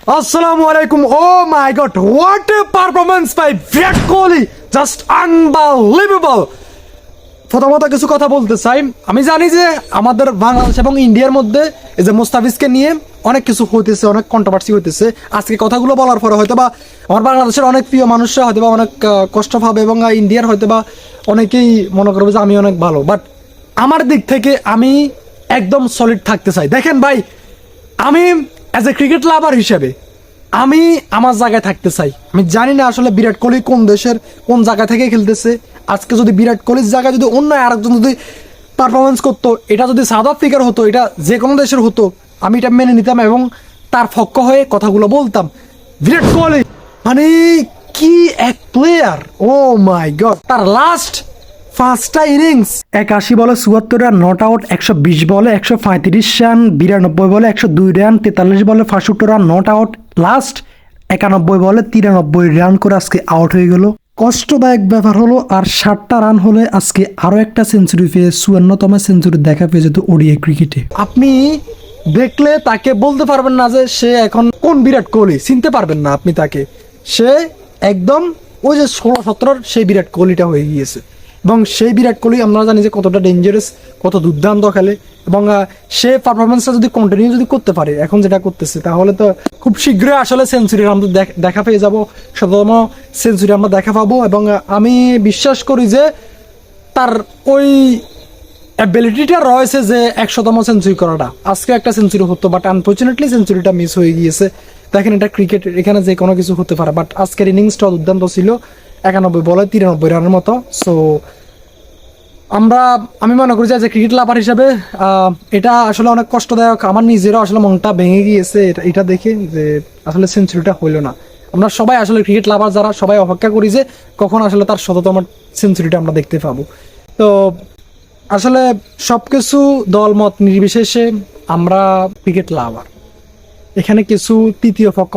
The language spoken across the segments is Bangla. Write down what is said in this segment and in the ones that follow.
Assalamu alaikum. Oh my god, what a performance by Virat Kohli! Just unbelievable. প্রথমত কিছু কথা বলতে চাই। আমি জানি যে আমাদের বাংলাদেশ এবং ইন্ডিয়ার মধ্যে এই যে মোস্তাফিজকে নিয়ে অনেক কিছু হইতেছে, অনেক কন্ট্রোভার্সি হইতেছে। আজকে কথাগুলো বলার পরে হয়তো বা আমার বাংলাদেশের অনেক প্রিয় মানুষরা হয়তো বা অনেক কষ্ট পাবে এবং ইন্ডিয়ার হয়তো বা অনেকেই মনে করবে যে আমি অনেক ভালো, বাট আমার দিক থেকে আমি একদম সলিড থাকতে চাই। দেখেন ভাই, আমি অ্যাজ এ ক্রিকেট লাভার হিসেবে আমি আমার জায়গায় থাকতে চাই। আমি জানি না আসলে বিরাট কোহলি কোন দেশের কোন জায়গা থেকে খেলতেছে। আজকে যদি বিরাট কোহলির জায়গায় যদি অন্য আরেকজন যদি পারফরমেন্স করতো, এটা যদি সাউথ আফ্রিকার হতো, এটা যে কোনো দেশের হতো, আমি এটা মেনে নিতাম এবং তার পক্ষ হয়ে কথাগুলো বলতাম। বিরাট কোহলি মানে কি এক প্লেয়ার, ও মাই গড। তার লাস্ট 5টা ইনিংস 81 বলে 74 রান, নট আউট 120 বলে 135 রান, 92 বলে 102 রান, 43 বলে 65 রান, নট আউট, লাস্ট 91 বলে 93 রান করে আজকে আউট হয়ে গেল। কষ্টদায়ক ব্যাপার হলো আর 60টা রান হলে আজকে আরো একটা সেঞ্চুরি পেয়ে 54তম সেঞ্চুরি দেখা পেয়ে যেত ওডিআই ক্রিকেটে। আপনি দেখলে তাকে বলতে পারবেন না যে সে এখন কোন বিরাট কোহলি, চিনতে পারবেন না আপনি তাকে। সে একদম ওই যে 16-17 সেই বিরাট কোহলিটা হয়ে গিয়েছে এবং সেই বিরাট কোহলি আমরা জানি যে কতটা ডেঞ্জারাস, কত দুর্দান্ত খেলে এবং সে পারফরমেন্সটা যদি কন্টিনিউ যদি করতে পারে এখন যেটা করতেছে, তাহলে তো খুব শীঘ্রই আসলে সেঞ্চুরি আমরা দেখা পেয়ে যাব, 100তম সেঞ্চুরি আমরা দেখা পাবো। এবং আমি বিশ্বাস করি যে তার ওই অ্যাবিলিটিটা রয়েছে যে 100তম সেঞ্চুরি করাটা। আজকে একটা সেঞ্চুরি হতো, বাট আনফর্চুনেটলি সেঞ্চুরিটা মিস হয়ে গিয়েছে। দেখেন, এটা ক্রিকেট, এখানে যে কোনো কিছু হতে পারে, বাট আজকের ইনিংসটা দুর্দান্ত ছিল, 91 বলে 93 রানের মতো। সো আমি মনে করি যে ক্রিকেট লাভার হিসেবে এটা আসলে অনেক কষ্টদায়ক। আমার নিজেরও আসলে মনটা ভেঙে গিয়েছে এটা দেখে যে আসলে সেঞ্চুরিটা হইলো না। আমরা সবাই আসলে ক্রিকেট লাভার যারা সবাই অপেক্ষা করি যে কখন আসলে তার 100তম সেঞ্চুরিটা আমরা দেখতে পাবো। তো আসলে সবকিছু দলমত নির্বিশেষে আমরা ক্রিকেট লাভার। এখানে কিছু তৃতীয় পক্ষ,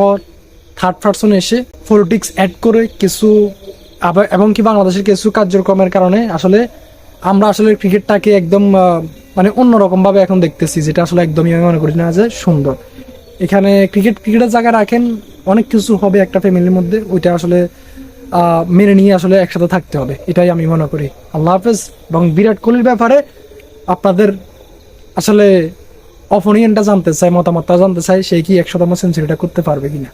থার্ড পার্সন এসে পলিটিক্স অ্যাড করে কিছু এবং কি বাংলাদেশের কিছু কার্যক্রমের কারণে আসলে আমরা আসলে ক্রিকেটটাকে একদম মানে অন্যরকম ভাবে এখন দেখতেছি, যেটা আসলে একদমই আমি মনে করি না যে সুন্দর। এখানে ক্রিকেটের জায়গায় রাখেন, অনেক কিছু হবে একটা ফ্যামিলির মধ্যে, ওইটা আসলে মেনে নিয়ে আসলে একসাথে থাকতে হবে, এটাই আমি মনে করি। আল্লাহ হাফেজ। এবং বিরাট কোহলির ব্যাপারে আপনাদের আসলে অপিনিয়নটা জানতে চাই, মতামতটা জানতে চাই, সে কি 100তম সেঞ্চুরিটা করতে পারবে কিনা।